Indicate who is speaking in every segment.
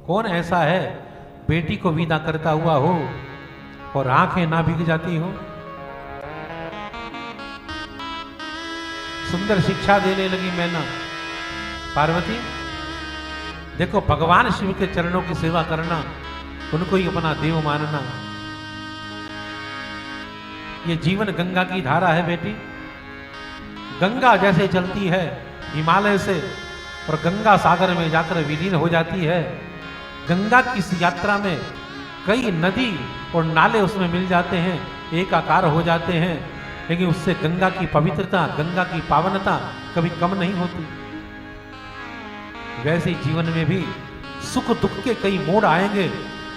Speaker 1: कौन ऐसा है बेटी को विदा करता हुआ हो और आंखें ना भीग जाती हो। सुंदर शिक्षा देने लगी मैना। पार्वती देखो, भगवान शिव के चरणों की सेवा करना, उनको ही अपना देव मानना, ये जीवन गंगा की धारा है बेटी। गंगा जैसे चलती है हिमालय से और गंगा सागर में जाकर विलीन हो जाती है, गंगा की इस यात्रा में कई नदी और नाले उसमें मिल जाते हैं, एक आकार हो जाते हैं, लेकिन उससे गंगा की पवित्रता, गंगा की पावनता कभी कम नहीं होती। वैसे ही जीवन में भी सुख दुख के कई मोड़ आएंगे,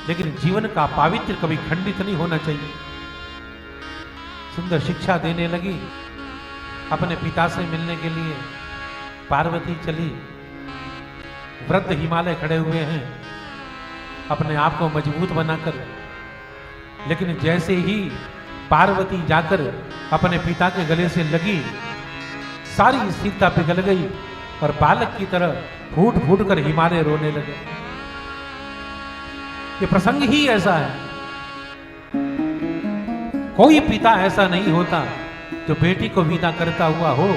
Speaker 1: लेकिन जीवन का पावित्र कभी खंडित नहीं होना चाहिए। सुंदर शिक्षा देने लगी। अपने पिता से मिलने के लिए पार्वती चली। वृद्ध हिमालय खड़े हुए हैं अपने आप को मजबूत बनाकर, लेकिन जैसे ही पार्वती जाकर अपने पिता के गले से लगी, सारी स्थिरता पिघल गई और बालक की तरह फूट फूट कर हिमालय रोने लगे। ये प्रसंग ही ऐसा है। कोई पिता ऐसा नहीं होता जो बेटी को विदा करता हुआ हो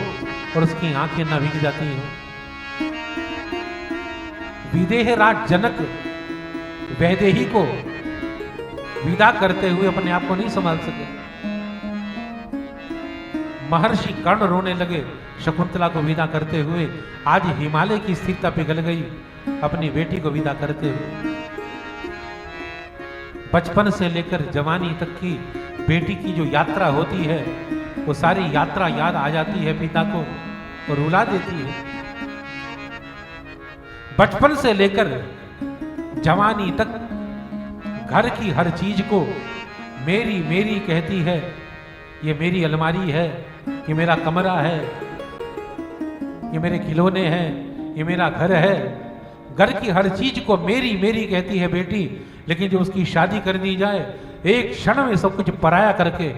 Speaker 1: और उसकी आंखें न भीग जाती हो। विदेह राज जनक वैदेही को विदा करते हुए अपने आप को नहीं संभाल सके। महर्षि कर्ण रोने लगे शकुंतला को विदा करते हुए। आज हिमालय की स्थिरता पिघल गई अपनी बेटी को विदा करते हुए। बचपन से लेकर जवानी तक की बेटी की जो यात्रा होती है, वो सारी यात्रा याद आ जाती है पिता को और रुला देती है। बचपन से लेकर जवानी तक घर की हर चीज को मेरी मेरी कहती है। ये मेरी अलमारी है, ये मेरा कमरा है, ये मेरे खिलौने हैं, ये मेरा घर है। घर की हर चीज को मेरी मेरी कहती है बेटी, लेकिन जब उसकी शादी कर दी जाए, एक क्षण में सब कुछ पराया करके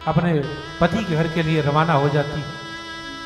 Speaker 1: अपने पति के घर के लिए रवाना हो जाती है।